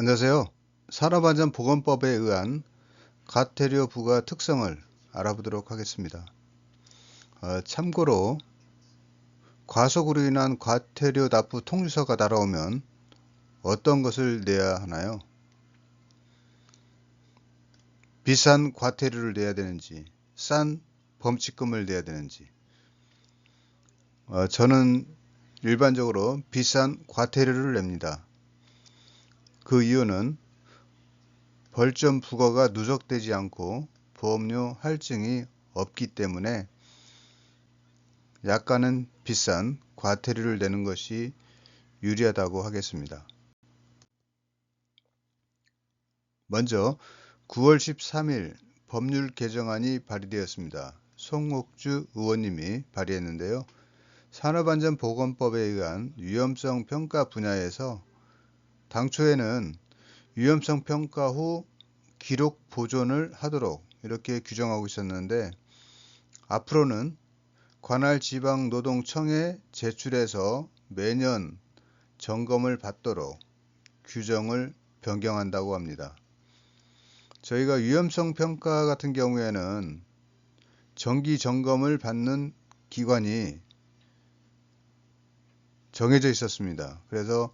안녕하세요. 산업안전보건법에 의한 과태료 부과 특성을 알아보도록 하겠습니다. 참고로 과속으로 인한 과태료 납부 통지서가 날아오면 어떤 것을 내야 하나요? 비싼 과태료를 내야 되는지, 싼 범칙금을 내야 되는지. 저는 일반적으로 비싼 과태료를 냅니다. 그 이유는 벌점 부과가 누적되지 않고 보험료 할증이 없기 때문에 약간은 비싼 과태료를 내는 것이 유리하다고 하겠습니다. 먼저 9월 13일 법률 개정안이 발의되었습니다. 송옥주 의원님이 발의했는데요. 산업안전보건법에 의한 위험성 평가 분야에서 당초에는 위험성 평가 후 기록 보존을 하도록 이렇게 규정하고 있었는데, 앞으로는 관할 지방노동청에 제출해서 매년 점검을 받도록 규정을 변경한다고 합니다. 저희가 위험성 평가 같은 경우에는 정기 점검을 받는 기관이 정해져 있었습니다. 그래서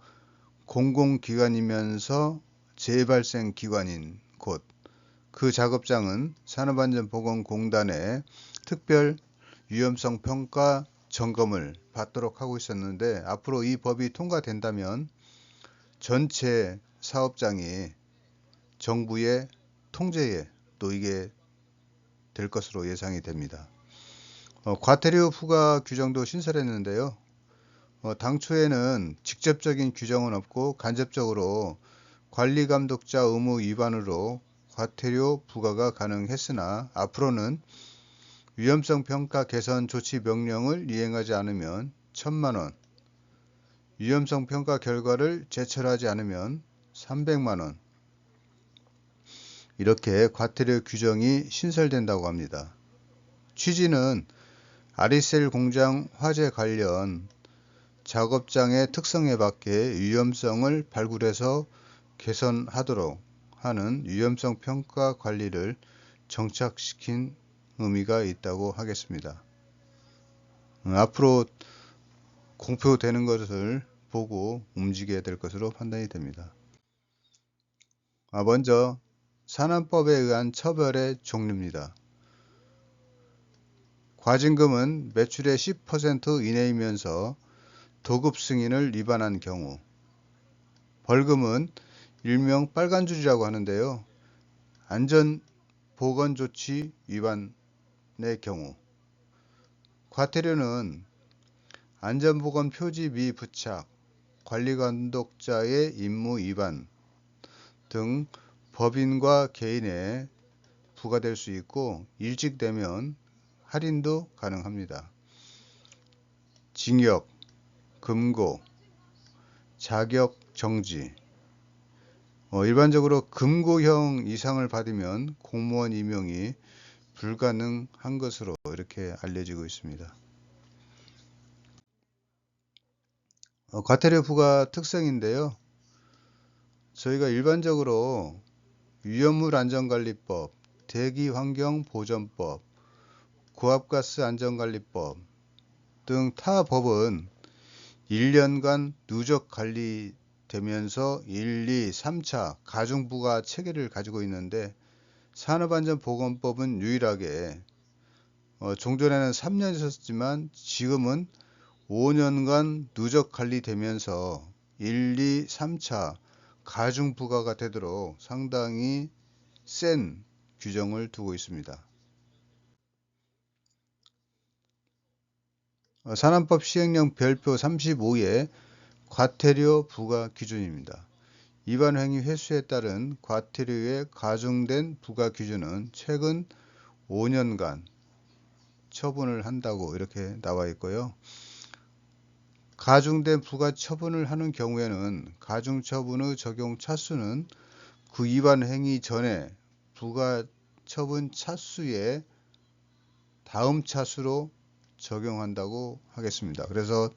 공공기관이면서 재발생 기관인 곳, 그 작업장은 산업안전보건공단의 특별 위험성 평가 점검을 받도록 하고 있었는데, 앞으로 이 법이 통과된다면 전체 사업장이 정부의 통제에 놓이게 될 것으로 예상이 됩니다. 과태료 부과 규정도 신설했는데요. 당초에는 직접적인 규정은 없고 간접적으로 관리감독자 의무 위반으로 과태료 부과가 가능했으나, 앞으로는 위험성 평가 개선 조치 명령을 이행하지 않으면 1,000만 원, 위험성 평가 결과를 제출하지 않으면 300만 원, 이렇게 과태료 규정이 신설된다고 합니다. 취지는 아리셀 공장 화재 관련 작업장의 특성에 맞게 위험성을 발굴해서 개선하도록 하는 위험성 평가 관리를 정착시킨 의미가 있다고 하겠습니다. 앞으로 공표되는 것을 보고 움직여야 될 것으로 판단이 됩니다. 먼저 산안법에 의한 처벌의 종류입니다. 과징금은 매출의 10% 이내이면서 도급 승인을 위반한 경우, 벌금은 일명 빨간줄이라고 하는데요, 안전보건조치 위반의 경우, 과태료는 안전보건 표지 미부착, 관리감독자의 임무 위반 등 법인과 개인에 부과될 수 있고, 일찍되면 할인도 가능합니다. 징역, 금고, 자격 정지. 일반적으로 금고형 이상을 받으면 공무원 임용이 불가능한 것으로 이렇게 알려지고 있습니다. 과태료 부과 특성인데요. 저희가 일반적으로 위험물 안전관리법, 대기환경보전법, 고압가스 안전관리법 등 타 법은 1년간 누적 관리되면서 1, 2, 3차 가중부과 체계를 가지고 있는데, 산업안전보건법은 유일하게 종전에는 3년 있었지만 지금은 5년간 누적 관리되면서 1, 2, 3차 가중부과가 되도록 상당히 센 규정을 두고 있습니다. 산안법 시행령 별표 35의 과태료 부과 기준입니다. 위반 행위 횟수에 따른 과태료에 가중된 부과 기준은 최근 5년간 처분을 한다고 이렇게 나와 있고요. 가중된 부과 처분을 하는 경우에는 가중처분의 적용 차수는 그 위반 행위 전에 부과 처분 차수의 다음 차수로 적용한다고 하겠습니다. 그래서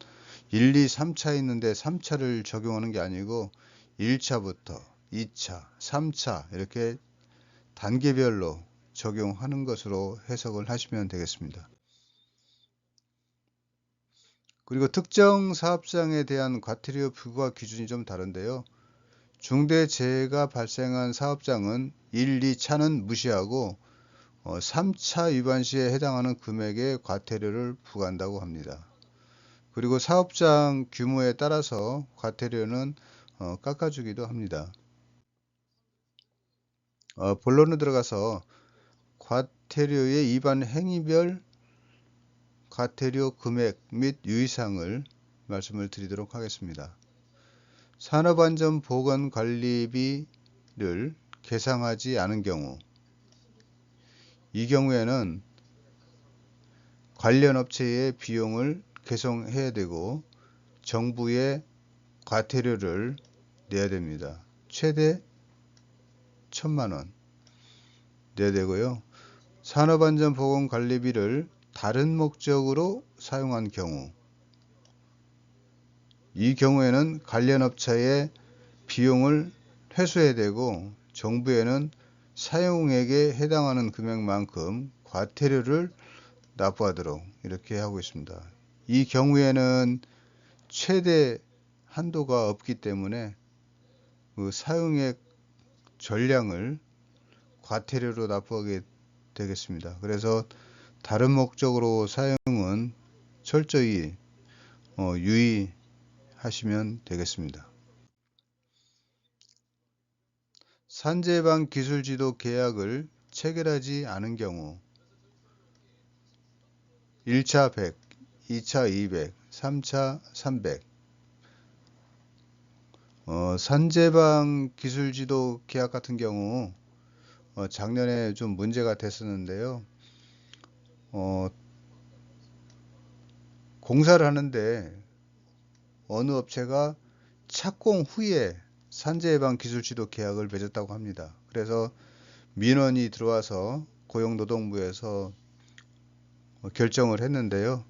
1, 2, 3차 있는데 3차를 적용하는 게 아니고 1차부터 2차, 3차 이렇게 단계별로 적용하는 것으로 해석을 하시면 되겠습니다. 그리고 특정 사업장에 대한 과태료 부과 기준이 좀 다른데요. 중대재해가 발생한 사업장은 1, 2차는 무시하고 3차 위반 시에 해당하는 금액의 과태료를 부과한다고 합니다. 그리고 사업장 규모에 따라서 과태료는 깎아주기도 합니다. 본론으로 들어가서 과태료의 위반 행위별 과태료 금액 및 유의사항을 말씀을 드리도록 하겠습니다. 산업안전보건관리비를 계상하지 않은 경우, 이 경우에는 관련 업체의 비용을 계성해야 되고 정부에 과태료를 내야 됩니다. 최대 1,000만 원 내야 되고요. 산업안전보건관리비를 다른 목적으로 사용한 경우, 이 경우에는 관련 업체의 비용을 회수해야 되고 정부에는 사용액에 해당하는 금액만큼 과태료를 납부하도록 이렇게 하고 있습니다. 이 경우에는 최대 한도가 없기 때문에 그 사용액 전량을 과태료로 납부하게 되겠습니다. 그래서 다른 목적으로 사용은 철저히 유의하시면 되겠습니다. 산재예방 기술지도 계약을 체결하지 않은 경우 1차 100, 2차 200, 3차 300 산재예방 기술지도 계약 같은 경우 작년에 좀 문제가 됐었는데요. 공사를 하는데 어느 업체가 착공 후에 산재예방 기술지도 계약을 맺었다고 합니다. 그래서 민원이 들어와서 고용노동부에서 결정을 했는데요.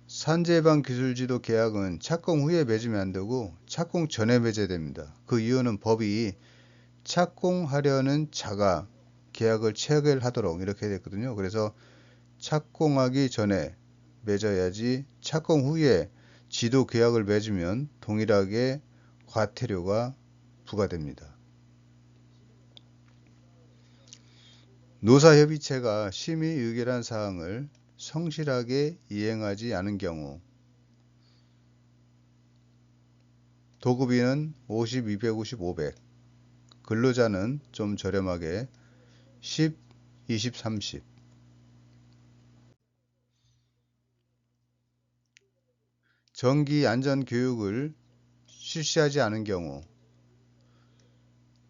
산재예방 기술지도 계약은 착공 후에 맺으면 안 되고 착공 전에 맺어야 됩니다. 그 이유는 법이 착공하려는 자가 계약을 체결하도록 이렇게 됐거든요. 그래서 착공하기 전에 맺어야지 착공 후에 지도 계약을 맺으면 동일하게 과태료가 부과됩니다. 노사협의체가 심의 의결한 사항을 성실하게 이행하지 않은 경우 도급인은 50, 250, 500, 근로자는 좀 저렴하게 10, 20, 30. 정기 안전 교육을 실시하지 않은 경우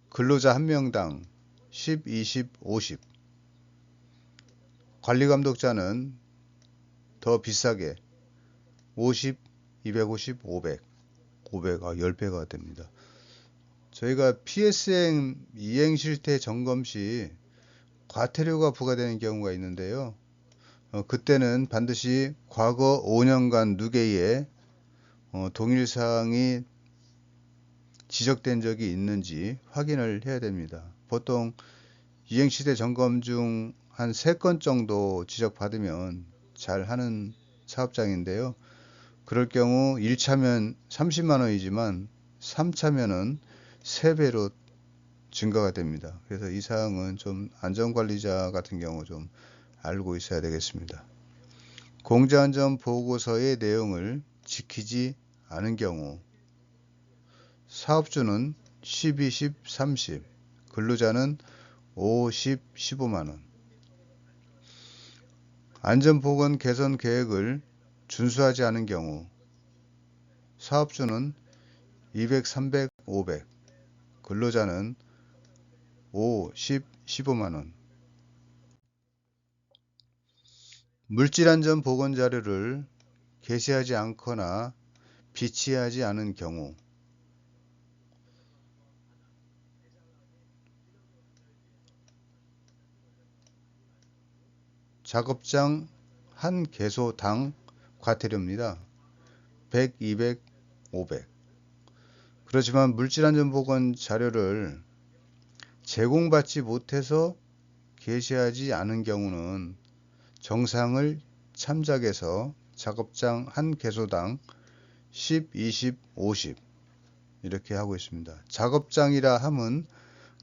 근로자 1명당 10, 20, 50. 관리감독자는 더 비싸게 50, 250, 500. 10배가 됩니다. 저희가 PSM 이행 실태 점검 시 과태료가 부과되는 경우가 있는데요. 그때는 반드시 과거 5년간 누계에 동일사항이 지적된 적이 있는지 확인을 해야 됩니다. 보통 이행시대 점검 중 한 3건 정도 지적받으면 잘 하는 사업장인데요. 그럴 경우 1차면 30만원이지만 3차면은 3배로 증가가 됩니다. 그래서 이 사항은 좀 안전관리자 같은 경우 좀 알고 있어야 되겠습니다. 공제안전 보고서의 내용을 지키지 않은 경우 사업주는 10, 20, 30, 근로자는 5, 10, 15만원. 안전보건 개선 계획을 준수하지 않은 경우 사업주는 200, 300, 500, 근로자는 5, 10, 15만원. 물질안전 보건 자료를 게시하지 않거나 비치하지 않은 경우 작업장 한 개소당 과태료입니다. 100, 200, 500. 그렇지만 물질안전보건 자료를 제공받지 못해서 게시하지 않은 경우는 정상을 참작해서 작업장 한 개소당 10, 20, 50 이렇게 하고 있습니다. 작업장이라 함은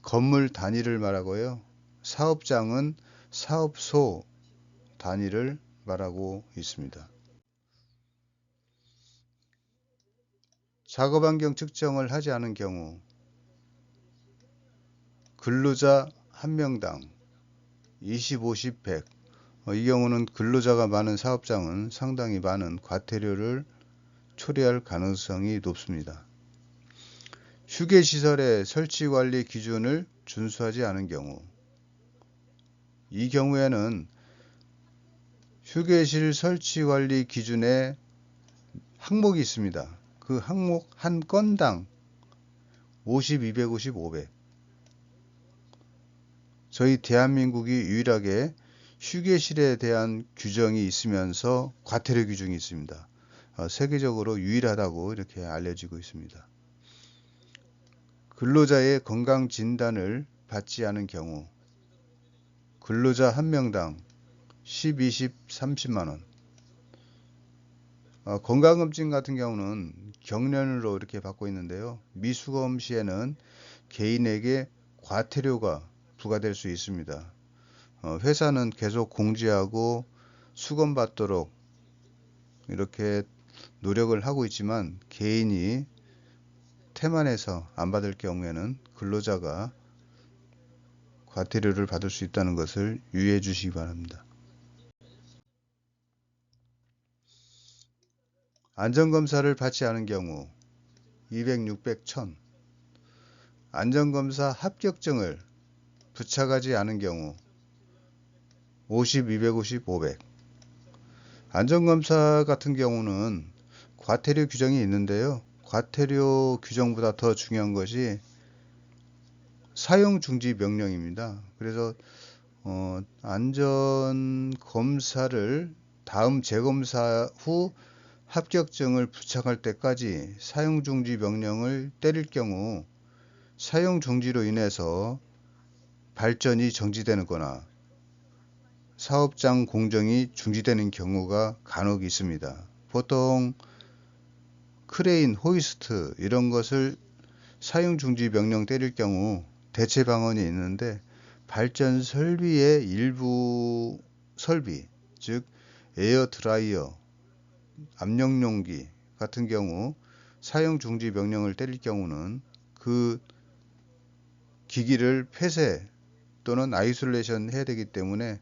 건물 단위를 말하고요. 사업장은 사업소 단위를 말하고 있습니다. 작업환경 측정을 하지 않은 경우 근로자 1명당 20, 50, 100 이 경우는 근로자가 많은 사업장은 상당히 많은 과태료를 초래할 가능성이 높습니다. 휴게시설의 설치관리 기준을 준수하지 않은 경우 이 경우에는 휴게실 설치관리 기준에 항목이 있습니다. 그 항목 한 건당 50, 250, 500 저희 대한민국이 유일하게 휴게실에 대한 규정이 있으면서 과태료 규정이 있습니다. 세계적으로 유일하다고 이렇게 알려지고 있습니다. 근로자의 건강 진단을 받지 않은 경우 근로자 1명당 10, 20, 30만원 건강검진 같은 경우는 경련으로 이렇게 받고 있는데요. 미수검 시에는 개인에게 과태료가 부과될 수 있습니다. 회사는 계속 공지하고 수검받도록 이렇게 노력을 하고 있지만 개인이 태만해서 안 받을 경우에는 근로자가 과태료를 받을 수 있다는 것을 유의해 주시기 바랍니다. 안전검사를 받지 않은 경우 200, 600, 1000 안전검사 합격증을 부착하지 않은 경우 50, 250, 500 안전검사 같은 경우는 과태료 규정이 있는데요. 과태료 규정보다 더 중요한 것이 사용중지 명령입니다. 그래서 안전검사를 다음 재검사 후 합격증을 부착할 때까지 사용중지 명령을 때릴 경우 사용중지로 인해서 발전이 정지되는 거나 사업장 공정이 중지되는 경우가 간혹 있습니다. 보통 크레인, 호이스트 이런 것을 사용중지 명령 때릴 경우 대체 방안이 있는데 발전 설비의 일부 설비, 즉 에어 드라이어, 압력용기 같은 경우 사용중지 명령을 때릴 경우는 그 기기를 폐쇄 또는 아이솔레이션 해야 되기 때문에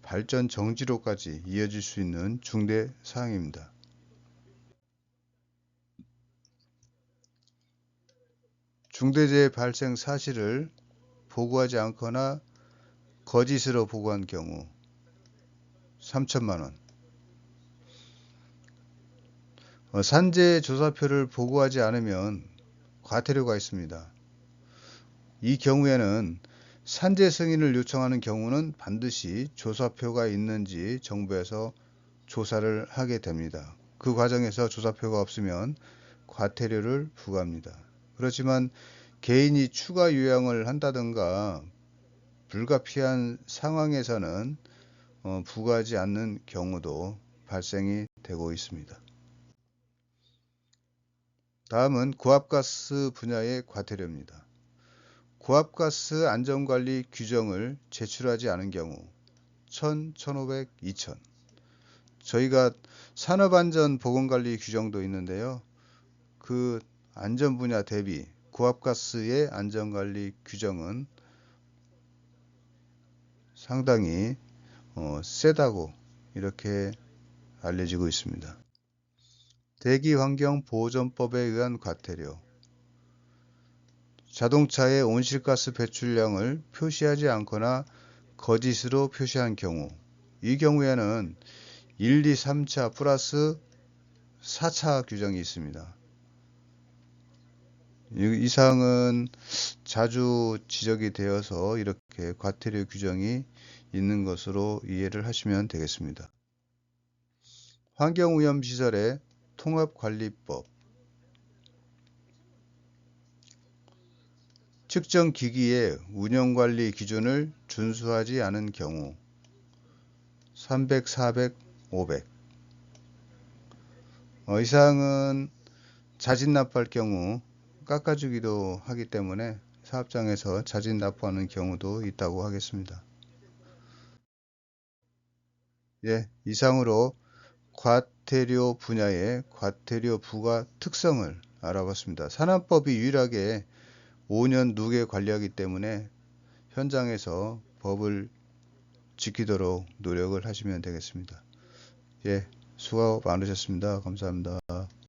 발전 정지로까지 이어질 수 있는 중대 사항입니다. 중대재해 발생 사실을 보고하지 않거나 거짓으로 보고한 경우 3천만원 산재 조사표를 보고하지 않으면 과태료가 있습니다. 이 경우에는 산재 승인을 요청하는 경우는 반드시 조사표가 있는지 정부에서 조사를 하게 됩니다. 그 과정에서 조사표가 없으면 과태료를 부과합니다. 그렇지만 개인이 추가 요양을 한다든가 불가피한 상황에서는 부과하지 않는 경우도 발생이 되고 있습니다. 다음은 고압가스 분야의 과태료입니다. 고압가스 안전관리 규정을 제출하지 않은 경우 1000, 1500, 2000 저희가 산업안전보건관리 규정도 있는데요. 그 안전 분야 대비 고압가스의 안전관리 규정은 상당히 세다고 이렇게 알려지고 있습니다. 대기환경보호전법에 의한 과태료 자동차의 온실가스 배출량을 표시하지 않거나 거짓으로 표시한 경우 이 경우에는 1, 2, 3차 플러스 4차 규정이 있습니다. 이 사항은 자주 지적이 되어서 이렇게 과태료 규정이 있는 것으로 이해를 하시면 되겠습니다. 환경오염시설의 통합관리법 측정 기기의 운영관리 기준을 준수하지 않은 경우 300, 400, 500. 이상은 자진 납부할 경우 깎아주기도 하기 때문에 사업장에서 자진 납부하는 경우도 있다고 하겠습니다. 예, 이상으로 과태료 분야의 과태료 부과 특성을 알아봤습니다. 산안법이 유일하게 5년 누계 관리하기 때문에 현장에서 법을 지키도록 노력을 하시면 되겠습니다. 예, 수고 많으셨습니다. 감사합니다.